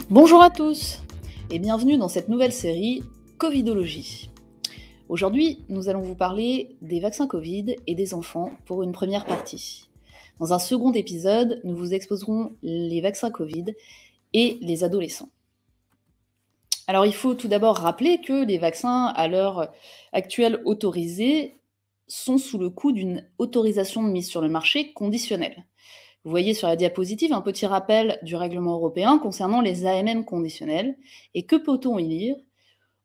Bonjour à tous et bienvenue dans cette nouvelle série Covidologie. Aujourd'hui, nous allons vous parler des vaccins Covid et des enfants pour une première partie. Dans un second épisode, nous vous exposerons les vaccins Covid et les adolescents. Alors il faut tout d'abord rappeler que les vaccins à l'heure actuelle autorisés sont sous le coup d'une autorisation de mise sur le marché conditionnelle. Vous voyez sur la diapositive un petit rappel du règlement européen concernant les AMM conditionnels. Et que peut-on y lire?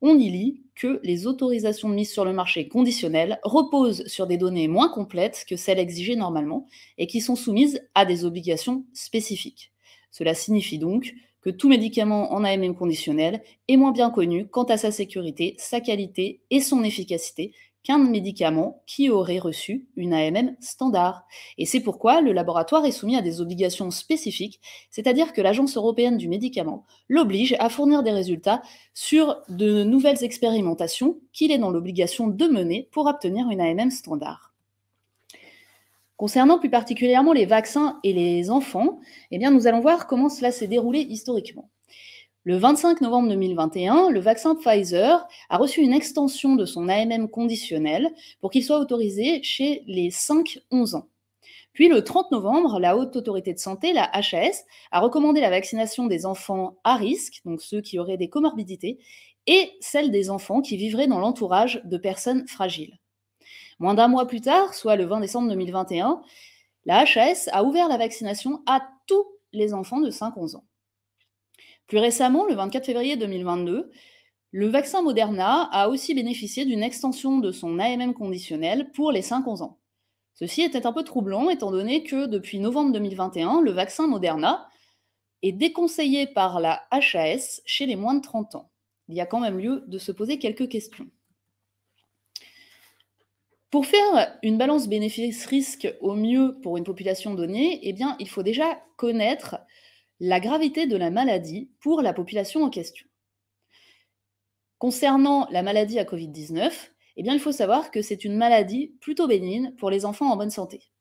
On y lit que les autorisations de mise sur le marché conditionnelles reposent sur des données moins complètes que celles exigées normalement et qui sont soumises à des obligations spécifiques. Cela signifie donc que tout médicament en AMM conditionnel est moins bien connu quant à sa sécurité, sa qualité et son efficacité qu'un médicament qui aurait reçu une AMM standard. Et c'est pourquoi le laboratoire est soumis à des obligations spécifiques, c'est-à-dire que l'Agence européenne du médicament l'oblige à fournir des résultats sur de nouvelles expérimentations qu'il est dans l'obligation de mener pour obtenir une AMM standard. Concernant plus particulièrement les vaccins et les enfants, nous allons voir comment cela s'est déroulé historiquement. Le 25 novembre 2021, le vaccin Pfizer a reçu une extension de son AMM conditionnel pour qu'il soit autorisé chez les 5-11 ans. Puis le 30 novembre, la Haute Autorité de Santé, la HAS, a recommandé la vaccination des enfants à risque, donc ceux qui auraient des comorbidités, et celle des enfants qui vivraient dans l'entourage de personnes fragiles. Moins d'un mois plus tard, soit le 20 décembre 2021, la HAS a ouvert la vaccination à tous les enfants de 5-11 ans. Plus récemment, le 24 février 2022, le vaccin Moderna a aussi bénéficié d'une extension de son AMM conditionnel pour les 5-11 ans. Ceci était un peu troublant étant donné que depuis novembre 2021, le vaccin Moderna est déconseillé par la HAS chez les moins de 30 ans. Il y a quand même lieu de se poser quelques questions. Pour faire une balance bénéfice-risque au mieux pour une population donnée, il faut déjà connaître la gravité de la maladie pour la population en question. Concernant la maladie à Covid-19, il faut savoir que c'est une maladie plutôt bénigne pour les enfants en bonne santé.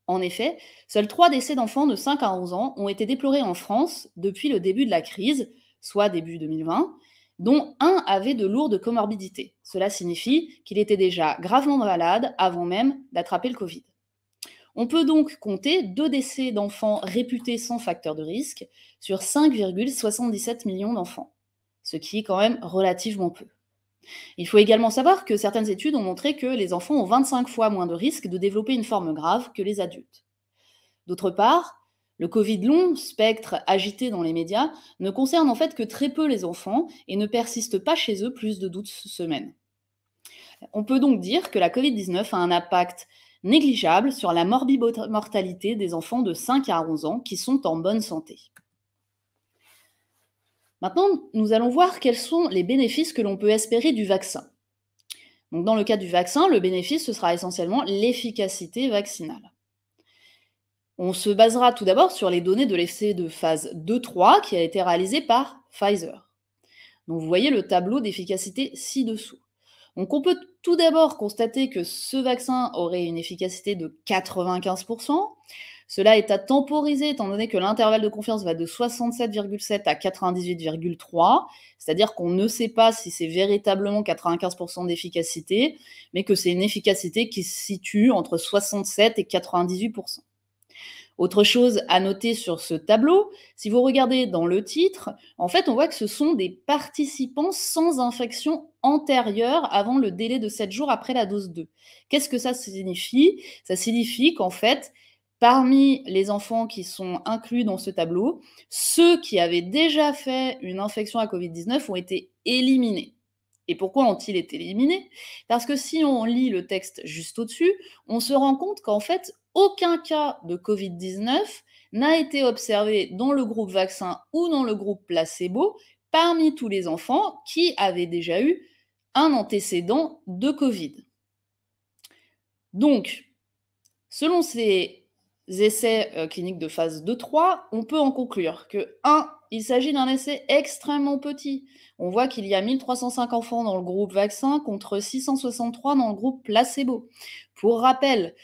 En effet, seuls 3 décès d'enfants de 5 à 11 ans ont été déplorés en France depuis le début de la crise, soit début 2020, dont un avait de lourdes comorbidités. Cela signifie qu'il était déjà gravement malade avant même d'attraper le Covid. On peut donc compter 2 décès d'enfants réputés sans facteur de risque sur 5,77 millions d'enfants, ce qui est quand même relativement peu. Il faut également savoir que certaines études ont montré que les enfants ont 25 fois moins de risques de développer une forme grave que les adultes. D'autre part, le Covid long, spectre agité dans les médias, ne concerne en fait que très peu les enfants et ne persiste pas chez eux plus de 12 semaines. On peut donc dire que la Covid-19 a un impact négligeable sur la morbimortalité des enfants de 5 à 11 ans qui sont en bonne santé. Maintenant, nous allons voir quels sont les bénéfices que l'on peut espérer du vaccin. Donc, dans le cas du vaccin, le bénéfice, ce sera essentiellement l'efficacité vaccinale. On se basera tout d'abord sur les données de l'essai de phase 2-3 qui a été réalisé par Pfizer. Donc, vous voyez le tableau d'efficacité ci-dessous. Donc, on peut tout d'abord constater que ce vaccin aurait une efficacité de 95%. Cela est à temporiser étant donné que l'intervalle de confiance va de 67,7 à 98,3, c'est-à-dire qu'on ne sait pas si c'est véritablement 95% d'efficacité, mais que c'est une efficacité qui se situe entre 67 et 98%. Autre chose à noter sur ce tableau, si vous regardez dans le titre, en fait, on voit que ce sont des participants sans infection antérieure avant le délai de 7 jours après la dose 2. Qu'est-ce que ça signifie? Ça signifie qu'en fait, parmi les enfants qui sont inclus dans ce tableau, ceux qui avaient déjà fait une infection à Covid-19 ont été éliminés. Et pourquoi ont-ils été éliminés? Parce que si on lit le texte juste au-dessus, on se rend compte qu'en fait, aucun cas de Covid-19 n'a été observé dans le groupe vaccin ou dans le groupe placebo parmi tous les enfants qui avaient déjà eu un antécédent de Covid. Donc, selon ces essais cliniques de phase 2-3, on peut en conclure que 1. Il s'agit d'un essai extrêmement petit. On voit qu'il y a 1305 enfants dans le groupe vaccin contre 663 dans le groupe placebo. Pour rappel,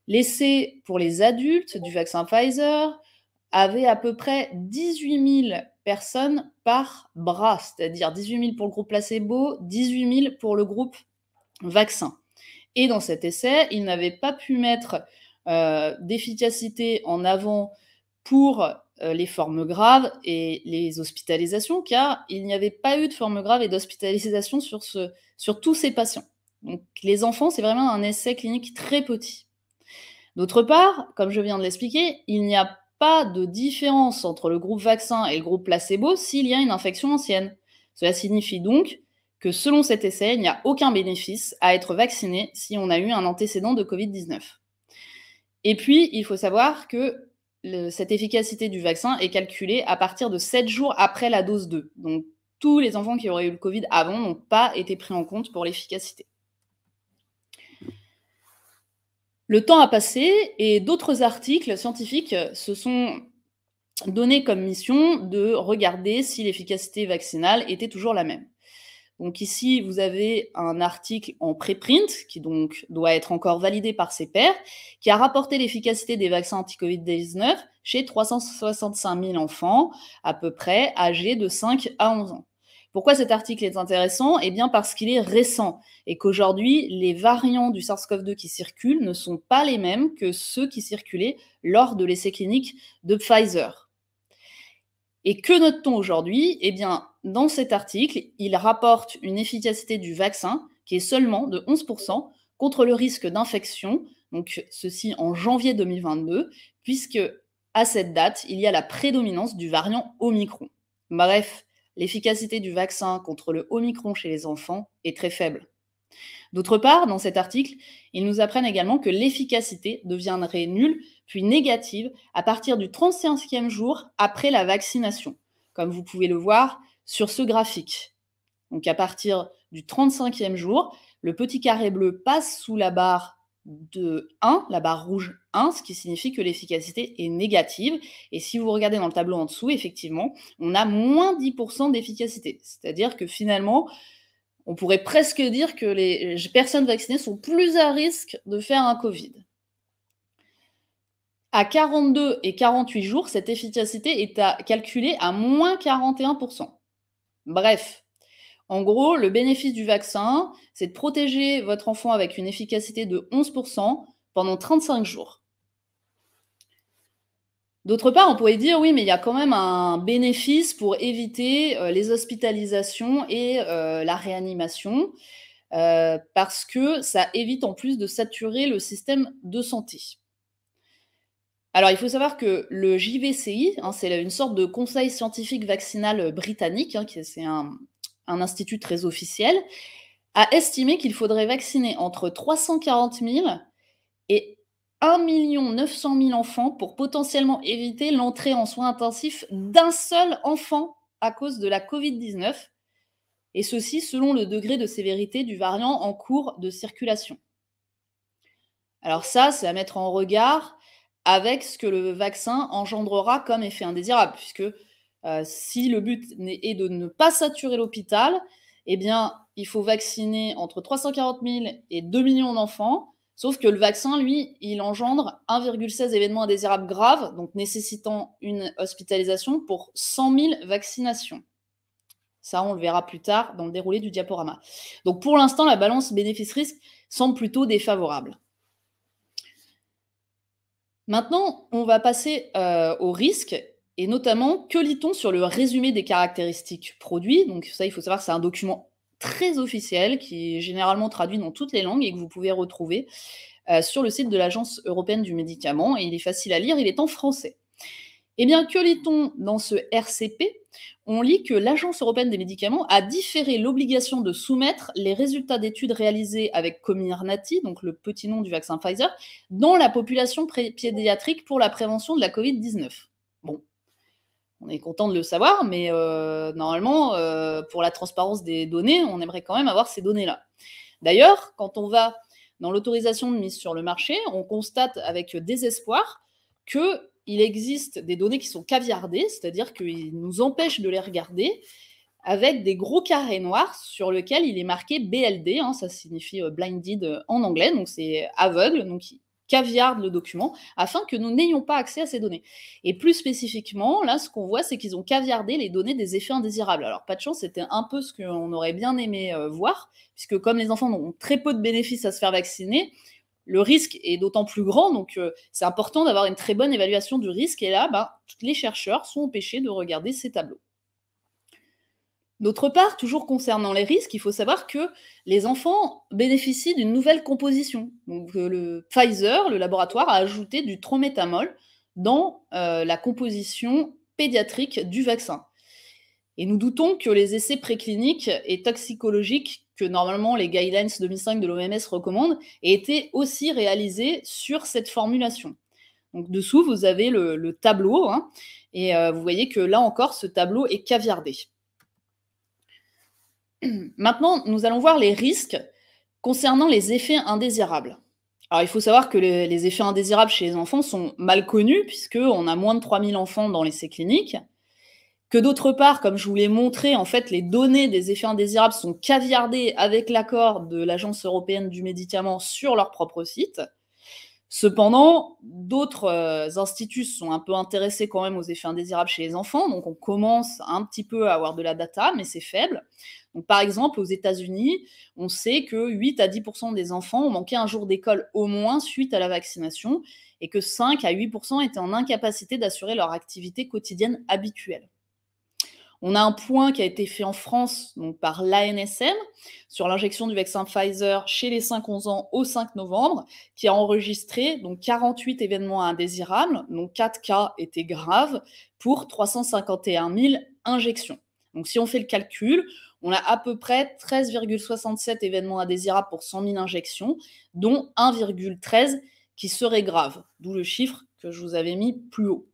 l'essai pour les adultes du vaccin Pfizer avait à peu près 18 000 personnes par bras, c'est-à-dire 18 000 pour le groupe placebo, 18 000 pour le groupe vaccin. Et dans cet essai, ils n'avaient pas pu mettre d'efficacité en avant pour les formes graves et les hospitalisations, car il n'y avait pas eu de formes graves et d'hospitalisation sur tous ces patients. Donc les enfants, c'est vraiment un essai clinique très petit. D'autre part, comme je viens de l'expliquer, il n'y a pas de différence entre le groupe vaccin et le groupe placebo s'il y a une infection ancienne. Cela signifie donc que selon cet essai, il n'y a aucun bénéfice à être vacciné si on a eu un antécédent de Covid-19. Et puis, il faut savoir que cette efficacité du vaccin est calculée à partir de 7 jours après la dose 2. Donc, tous les enfants qui auraient eu le Covid avant n'ont pas été pris en compte pour l'efficacité. Le temps a passé et d'autres articles scientifiques se sont donnés comme mission de regarder si l'efficacité vaccinale était toujours la même. Donc ici, vous avez un article en préprint, qui donc doit être encore validé par ses pairs, qui a rapporté l'efficacité des vaccins anti-Covid-19 chez 365 000 enfants, à peu près âgés de 5 à 11 ans. Pourquoi cet article est intéressant? Eh bien parce qu'il est récent et qu'aujourd'hui, les variants du SARS-CoV-2 qui circulent ne sont pas les mêmes que ceux qui circulaient lors de l'essai clinique de Pfizer. Et que note-t-on aujourd'hui? Eh bien, dans cet article, il rapporte une efficacité du vaccin qui est seulement de 11% contre le risque d'infection, donc ceci en janvier 2022, puisque à cette date, il y a la prédominance du variant Omicron. Bref, l'efficacité du vaccin contre le Omicron chez les enfants est très faible. D'autre part, dans cet article, ils nous apprennent également que l'efficacité deviendrait nulle puis négative à partir du 35e jour après la vaccination, comme vous pouvez le voir sur ce graphique. Donc à partir du 35e jour, le petit carré bleu passe sous la barre de 1, la barre rouge 1, ce qui signifie que l'efficacité est négative. Et si vous regardez dans le tableau en dessous, effectivement, on a moins 10% d'efficacité. C'est-à-dire que finalement, on pourrait presque dire que les personnes vaccinées sont plus à risque de faire un Covid. À 42 et 48 jours, cette efficacité est calculée à moins 41%. Bref, en gros, le bénéfice du vaccin, c'est de protéger votre enfant avec une efficacité de 11% pendant 35 jours. D'autre part, on pourrait dire, oui, mais il y a quand même un bénéfice pour éviter les hospitalisations et la réanimation, parce que ça évite en plus de saturer le système de santé. Alors, il faut savoir que le JVCI, c'est une sorte de conseil scientifique vaccinal britannique, c'est un institut très officiel, a estimé qu'il faudrait vacciner entre 340 000 et 1 900 000 enfants pour potentiellement éviter l'entrée en soins intensifs d'un seul enfant à cause de la Covid-19, et ceci selon le degré de sévérité du variant en cours de circulation. Alors ça, c'est à mettre en regard avec ce que le vaccin engendrera comme effet indésirable, puisque si le but est de ne pas saturer l'hôpital, eh bien, il faut vacciner entre 340 000 et 2 millions d'enfants, sauf que le vaccin, lui, il engendre 1,16 événements indésirables graves, donc nécessitant une hospitalisation pour 100 000 vaccinations. Ça, on le verra plus tard dans le déroulé du diaporama. Donc pour l'instant, la balance bénéfice-risque semble plutôt défavorable. Maintenant, on va passer au risque, et notamment, que lit-on sur le résumé des caractéristiques produits? Donc ça, il faut savoir que c'est un document très officiel qui est généralement traduit dans toutes les langues et que vous pouvez retrouver sur le site de l'Agence européenne du médicament, et il est facile à lire, il est en français. Eh bien, que lit-on dans ce RCP? On lit que l'Agence européenne des médicaments a différé l'obligation de soumettre les résultats d'études réalisées avec Comirnaty, donc le petit nom du vaccin Pfizer, dans la population pédiatrique pour la prévention de la Covid-19. Bon, on est content de le savoir, mais normalement, pour la transparence des données, on aimerait quand même avoir ces données-là. D'ailleurs, quand on va dans l'autorisation de mise sur le marché, on constate avec désespoir qu'il existe des données qui sont caviardées, c'est-à-dire qu'ils nous empêchent de les regarder, avec des gros carrés noirs sur lesquels il est marqué BLD, ça signifie blinded en anglais, donc c'est aveugle, donc caviardent le document afin que nous n'ayons pas accès à ces données. Et plus spécifiquement, là, ce qu'on voit, c'est qu'ils ont caviardé les données des effets indésirables. Alors, pas de chance, c'était un peu ce qu'on aurait bien aimé voir, puisque comme les enfants ont très peu de bénéfices à se faire vacciner, le risque est d'autant plus grand, donc c'est important d'avoir une très bonne évaluation du risque. Et là, les chercheurs sont empêchés de regarder ces tableaux. D'autre part, toujours concernant les risques, il faut savoir que les enfants bénéficient d'une nouvelle composition. Donc, le Pfizer, le laboratoire, a ajouté du trométamol dans la composition pédiatrique du vaccin. Et nous doutons que les essais précliniques et toxicologiques que normalement les guidelines 2005 de l'OMS recommandent aient été aussi réalisés sur cette formulation. Donc dessous, vous avez le tableau, hein, et vous voyez que là encore, ce tableau est caviardé. Maintenant, nous allons voir les risques concernant les effets indésirables. Alors, il faut savoir que les effets indésirables chez les enfants sont mal connus, puisqu'on a moins de 3000 enfants dans l'essai clinique, que d'autre part, comme je vous l'ai montré, en fait, les données des effets indésirables sont caviardées avec l'accord de l'Agence européenne du médicament sur leur propre site. Cependant, d'autres instituts sont un peu intéressés quand même aux effets indésirables chez les enfants, donc on commence un petit peu à avoir de la data, mais c'est faible. Donc, par exemple, aux États-Unis, on sait que 8 à 10% des enfants ont manqué un jour d'école au moins suite à la vaccination, et que 5 à 8% étaient en incapacité d'assurer leur activité quotidienne habituelle. On a un point qui a été fait en France donc par l'ANSM sur l'injection du vaccin Pfizer chez les 5-11 ans au 5 novembre, qui a enregistré donc 48 événements indésirables, dont 4 cas étaient graves, pour 351 000 injections. Donc si on fait le calcul, on a à peu près 13,67 événements indésirables pour 100 000 injections, dont 1,13 qui seraient graves, d'où le chiffre que je vous avais mis plus haut.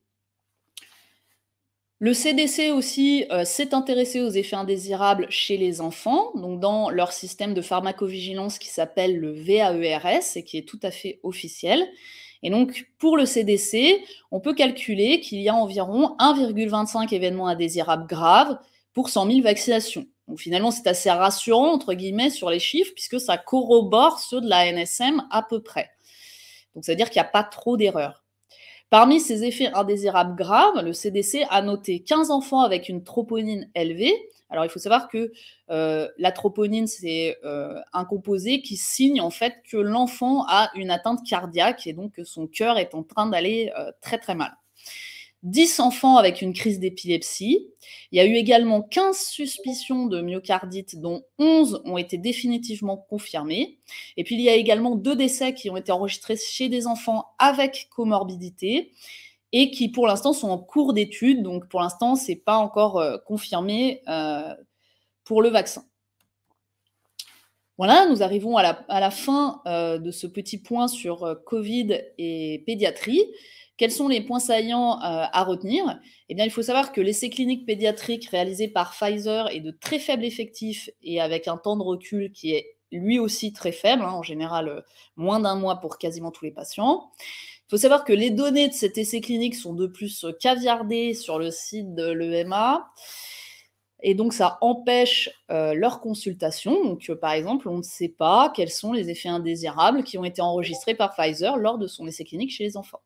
Le CDC aussi s'est intéressé aux effets indésirables chez les enfants, donc dans leur système de pharmacovigilance qui s'appelle le VAERS et qui est tout à fait officiel. Et donc, pour le CDC, on peut calculer qu'il y a environ 1,25 événements indésirables graves pour 100 000 vaccinations. Donc finalement, c'est assez rassurant, entre guillemets, sur les chiffres, puisque ça corrobore ceux de la ANSM à peu près. Donc ça veut dire qu'il n'y a pas trop d'erreurs. Parmi ces effets indésirables graves, le CDC a noté 15 enfants avec une troponine élevée. Alors, il faut savoir que la troponine, c'est un composé qui signe en fait que l'enfant a une atteinte cardiaque et donc que son cœur est en train d'aller très très mal. 10 enfants avec une crise d'épilepsie. Il y a eu également 15 suspicions de myocardite, dont 11 ont été définitivement confirmées. Et puis, il y a également 2 décès qui ont été enregistrés chez des enfants avec comorbidité et qui, pour l'instant, sont en cours d'étude. Donc, pour l'instant, ce n'est pas encore confirmé pour le vaccin. Voilà, nous arrivons à la fin de ce petit point sur Covid et pédiatrie. Quels sont les points saillants à retenir? Eh bien, il faut savoir que l'essai clinique pédiatrique réalisé par Pfizer est de très faible effectif et avec un temps de recul qui est lui aussi très faible, hein, en général moins d'un mois pour quasiment tous les patients. Il faut savoir que les données de cet essai clinique sont de plus caviardées sur le site de l'EMA. Et donc, ça empêche leur consultation. Donc, par exemple, on ne sait pas quels sont les effets indésirables qui ont été enregistrés par Pfizer lors de son essai clinique chez les enfants.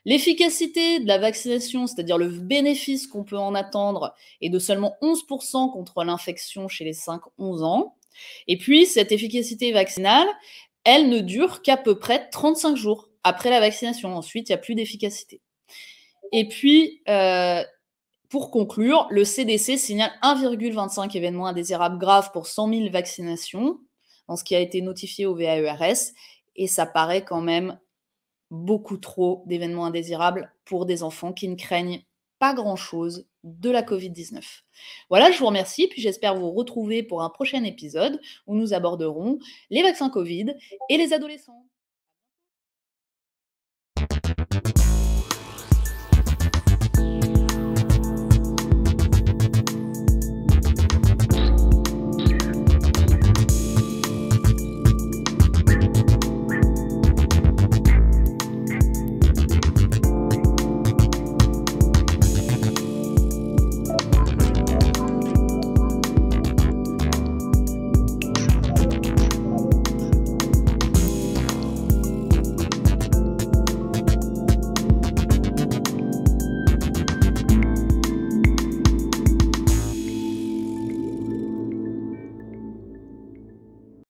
L'efficacité de la vaccination, c'est-à-dire le bénéfice qu'on peut en attendre, est de seulement 11% contre l'infection chez les 5-11 ans. Et puis, cette efficacité vaccinale, elle ne dure qu'à peu près 35 jours après la vaccination. Ensuite, il n'y a plus d'efficacité. Et puis, pour conclure, le CDC signale 1,25 événements indésirables graves pour 100 000 vaccinations, dans ce qui a été notifié au VAERS, et ça paraît quand même beaucoup trop d'événements indésirables pour des enfants qui ne craignent pas grand-chose de la Covid-19. Voilà, je vous remercie, puis j'espère vous retrouver pour un prochain épisode où nous aborderons les vaccins Covid et les adolescents.